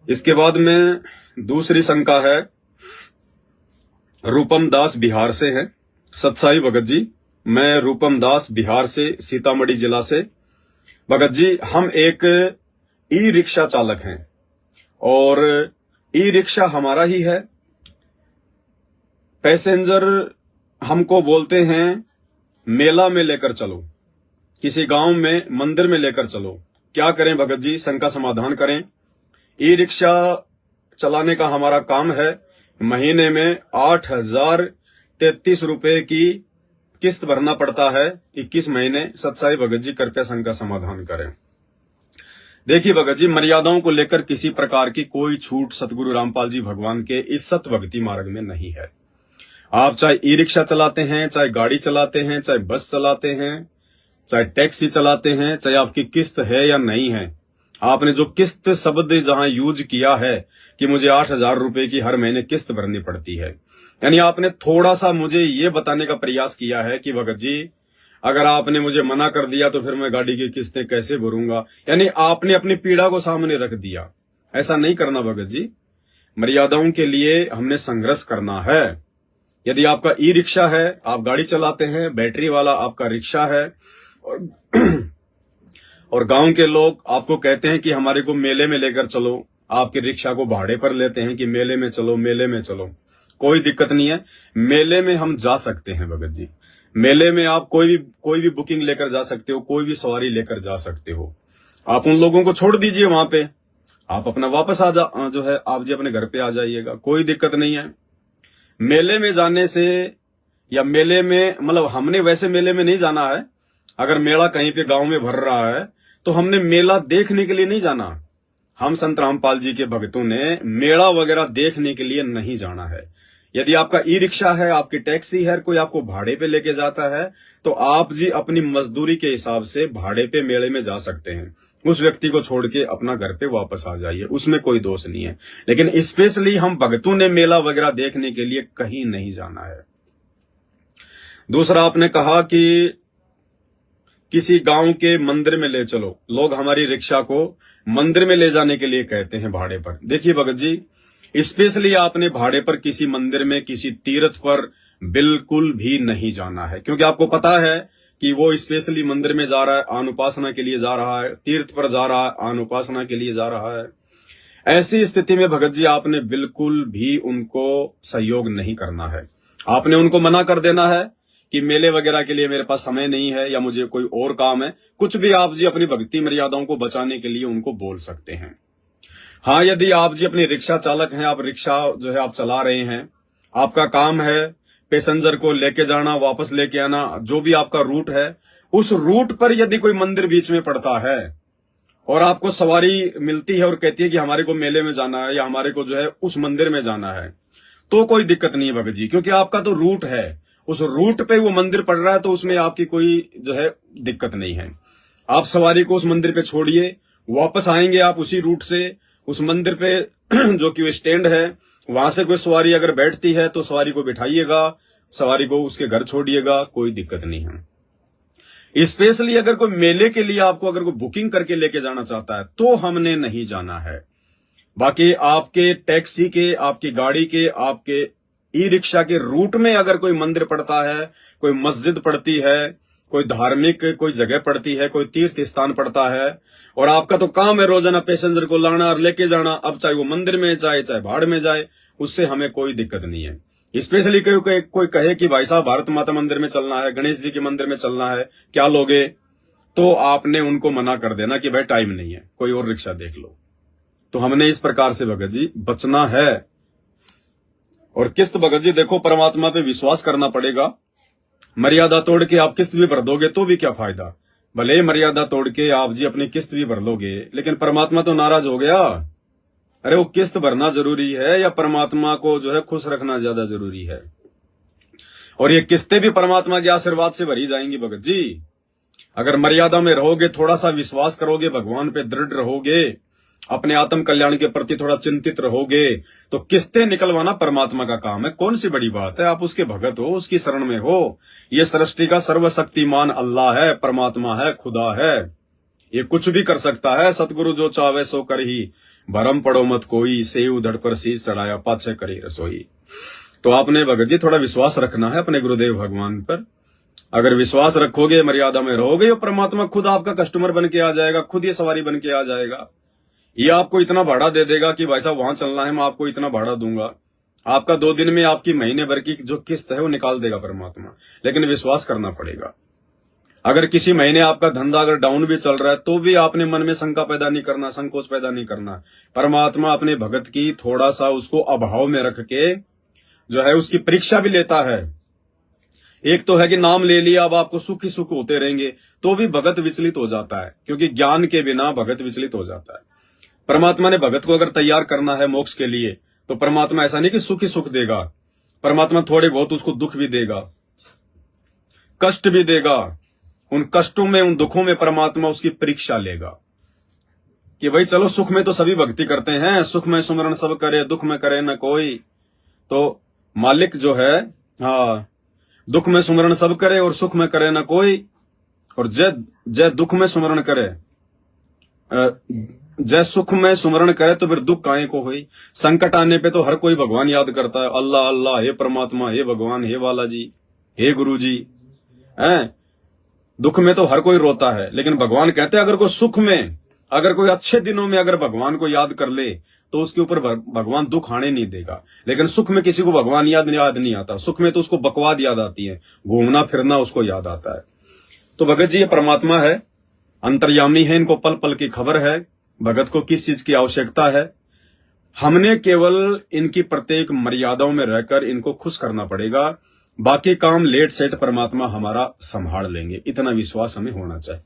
इसके बाद में दूसरी शंका है, रूपम दास बिहार से है। सतसाई भगत जी, मैं रूपम दास बिहार से, सीतामढ़ी जिला से। भगत जी, हम एक ई रिक्शा चालक हैं और ई रिक्शा हमारा ही है। पैसेंजर हमको बोलते हैं मेला में लेकर चलो, किसी गांव में मंदिर में लेकर चलो। क्या करें भगत जी, शंका समाधान करें। ई रिक्शा चलाने का हमारा काम है। महीने में 8,033 रुपए की किस्त भरना पड़ता है, 21 महीने। सतसाई भगत जी, कृपया शंका समाधान करें। देखिए भगत जी, मर्यादाओं को लेकर किसी प्रकार की कोई छूट सतगुरु रामपाल जी भगवान के इस सत भक्ति मार्ग में नहीं है। आप चाहे ई रिक्शा चलाते हैं, चाहे गाड़ी चलाते हैं, चाहे बस चलाते हैं, चाहे टैक्सी चलाते हैं, चाहे आपकी किस्त है या नहीं है, आपने जो किस्त शब्द जहां यूज किया है कि मुझे 8,000 रुपए की हर महीने किस्त भरनी पड़ती है, यानी आपने थोड़ा सा मुझे ये बताने का प्रयास किया है कि भगत जी, अगर आपने मुझे मना कर दिया तो फिर मैं गाड़ी की किस्तें कैसे भरूंगा। यानी आपने अपनी पीड़ा को सामने रख दिया। ऐसा नहीं करना भगत जी। मर्यादाओं के लिए हमने संघर्ष करना है। यदि आपका ई रिक्शा है, आप गाड़ी चलाते हैं, बैटरी वाला आपका रिक्शा है, और गांव के लोग आपको कहते हैं कि हमारे को मेले में लेकर चलो, आपके रिक्शा को भाड़े पर लेते हैं कि मेले में चलो, मेले में चलो, कोई दिक्कत नहीं है। मेले में हम जा सकते हैं भगत जी। मेले में आप कोई भी बुकिंग लेकर जा सकते हो, कोई भी सवारी लेकर जा सकते हो। आप उन लोगों को छोड़ दीजिए वहां पे, आप अपना वापस जो है आप जी अपने घर पे आ जाइएगा, कोई दिक्कत नहीं है। मेले में जाने से या मेले में मतलब हमने वैसे मेले में नहीं जाना है। अगर मेला कहीं पे गांव में भर रहा है तो हमने मेला देखने के लिए नहीं जाना। हम संत रामपाल जी के भक्तों ने मेला वगैरह देखने के लिए नहीं जाना है। यदि आपका ई रिक्शा है, आपकी टैक्सी है, कोई आपको भाड़े पे लेके जाता है, तो आप जी अपनी मजदूरी के हिसाब से भाड़े पे मेले में जा सकते हैं। उस व्यक्ति को छोड़ के अपना घर पे वापस आ जाइए, उसमें कोई दोष नहीं है। लेकिन स्पेशली हम भक्तों ने मेला वगैरह देखने के लिए कहीं नहीं जाना है। दूसरा, आपने कहा कि किसी गांव के मंदिर में ले चलो। लोग हमारी रिक्शा को मंदिर में ले जाने के लिए कहते हैं भाड़े पर। देखिए भगत जी, स्पेशली आपने भाड़े पर किसी मंदिर में, किसी तीर्थ पर बिल्कुल भी नहीं जाना है, क्योंकि आपको पता है कि वो स्पेशली मंदिर में जा रहा है, अनुपासना के लिए जा रहा है, तीर्थ पर जा रहा है, अनुपासना के लिए जा रहा है। ऐसी स्थिति में भगत जी आपने बिल्कुल भी उनको सहयोग नहीं करना है। आपने उनको मना कर देना है कि मेले वगैरह के लिए मेरे पास समय नहीं है या मुझे कोई और काम है। कुछ भी आप जी अपनी भक्ति मर्यादाओं को बचाने के लिए उनको बोल सकते हैं। हाँ, यदि आप जी अपनी रिक्शा चालक हैं, आप रिक्शा जो है आप चला रहे हैं, आपका काम है पैसेंजर को लेके जाना, वापस लेके आना, जो भी आपका रूट है, उस रूट पर यदि कोई मंदिर बीच में पड़ता है और आपको सवारी मिलती है और कहती है कि हमारे को मेले में जाना है या हमारे को जो है उस मंदिर में जाना है, तो कोई दिक्कत नहीं है भगत जी, क्योंकि आपका तो रूट है, उस रूट पे वो मंदिर पड़ रहा है, तो उसमें आपकी कोई जो है दिक्कत नहीं है। आप सवारी को उस मंदिर पे छोड़िए, वापस आएंगे आप उसी रूट से, उस मंदिर पे जो कि वो स्टैंड है, वहां से कोई सवारी अगर बैठती है तो सवारी को बिठाइएगा, सवारी को उसके घर छोड़िएगा, कोई दिक्कत नहीं है। स्पेशली अगर कोई मेले के लिए आपको अगर कोई बुकिंग करके लेके जाना चाहता है तो हमने नहीं जाना है। बाकी आपके टैक्सी के, आपकी गाड़ी के, आपके ई रिक्शा के रूट में अगर कोई मंदिर पड़ता है, कोई मस्जिद पड़ती है, कोई धार्मिक कोई जगह पड़ती है, कोई तीर्थ स्थान पड़ता है, और आपका तो काम है रोजाना पैसेंजर को लाना और लेके जाना, अब चाहे वो मंदिर में जाए चाहे भाड़ में जाए, उससे हमें कोई दिक्कत नहीं है। स्पेशली कोई कहे कि भाई साहब भारत माता मंदिर में चलना है, गणेश जी के मंदिर में चलना है, क्या लोगे, तो आपने उनको मना कर देना कि भाई टाइम नहीं है, कोई और रिक्शा देख लो। तो हमने इस प्रकार से भगत जी बचना है। और किस्त भगत जी देखो, परमात्मा पे विश्वास करना पड़ेगा। मर्यादा तोड़ के आप किस्त भी भर दोगे तो भी क्या फायदा। भले ही मर्यादा तोड़ के आप जी अपनी किस्त भी भर लोगे, लेकिन परमात्मा तो नाराज हो गया। अरे वो किस्त भरना जरूरी है या परमात्मा को जो है खुश रखना ज्यादा जरूरी है। और ये किस्तें भी परमात्मा के आशीर्वाद से भरी जाएंगी भगत जी। अगर मर्यादा में रहोगे, थोड़ा सा विश्वास करोगे, भगवान पे दृढ़ रहोगे, अपने आत्म कल्याण के प्रति थोड़ा चिंतित रहोगे, तो किस्तें निकलवाना परमात्मा का काम है। कौन सी बड़ी बात है, आप उसके भगत हो, उसकी शरण में हो। ये सृष्टि का सर्वशक्तिमान अल्लाह है, परमात्मा है, खुदा है, ये कुछ भी कर सकता है। सतगुरु जो चाहे सो कर ही भरम पड़ो मत कोई, से उधड़ पर शीश चढ़ाया पाछे करी रसोई। तो आपने भगत जी थोड़ा विश्वास रखना है अपने गुरुदेव भगवान पर। अगर विश्वास रखोगे, मर्यादा में रहोगे, तो परमात्मा खुद आपका कस्टमर बन के आ जाएगा, खुद ये सवारी बन के आ जाएगा। ये आपको इतना भाड़ा दे देगा कि भाई साहब वहां चलना है, मैं आपको इतना भाड़ा दूंगा। आपका 2 दिन में आपकी महीने भर की जो किस्त है वो निकाल देगा परमात्मा। लेकिन विश्वास करना पड़ेगा। अगर किसी महीने आपका धंधा अगर डाउन भी चल रहा है तो भी आपने मन में शंका पैदा नहीं करना, संकोच पैदा नहीं करना। परमात्मा अपने भगत की थोड़ा सा उसको अभाव में रख के जो है उसकी परीक्षा भी लेता है। एक तो है कि नाम ले लिया, अब आपको सुख ही सुख होते रहेंगे, तो भी भगत विचलित हो जाता है, क्योंकि ज्ञान के बिना भगत विचलित हो जाता है। परमात्मा ने भगत को अगर तैयार करना है मोक्ष के लिए, तो परमात्मा ऐसा नहीं कि सुख ही सुख देगा, परमात्मा थोड़े बहुत उसको दुख भी देगा, कष्ट भी देगा। उन कष्टों में, उन दुखों में परमात्मा उसकी परीक्षा लेगा कि भाई चलो, सुख में तो सभी भक्ति करते हैं, सुख में सुमरण सब करे, दुख में करे न कोई। तो मालिक जो है, हाँ, दुख में सुमरण सब करे और सुख में करे न कोई, और जय दुख में सुमरण करे, जय सुख में सुमरण करे तो फिर दुख काहे को होई। संकट आने पे तो हर कोई भगवान याद करता है, अल्लाह अल्लाह, हे परमात्मा, हे भगवान, हे वाला जी, हे गुरु जी। दुख में तो हर कोई रोता है, लेकिन भगवान कहते हैं अगर कोई सुख में, अगर कोई अच्छे दिनों में अगर भगवान को याद कर ले तो उसके ऊपर भगवान दुख आने नहीं देगा। लेकिन सुख में किसी को भगवान याद नहीं आता। सुख में तो उसको बकवाद याद आती है, घूमना फिरना उसको याद आता है। तो भगत जी ये परमात्मा है, अंतर्यामी है, इनको पल पल की खबर है भगत को किस चीज की आवश्यकता है। हमने केवल इनकी प्रत्येक मर्यादाओं में रहकर इनको खुश करना पड़ेगा, बाकी काम लेट सेट परमात्मा हमारा संभाल लेंगे। इतना विश्वास हमें होना चाहिए।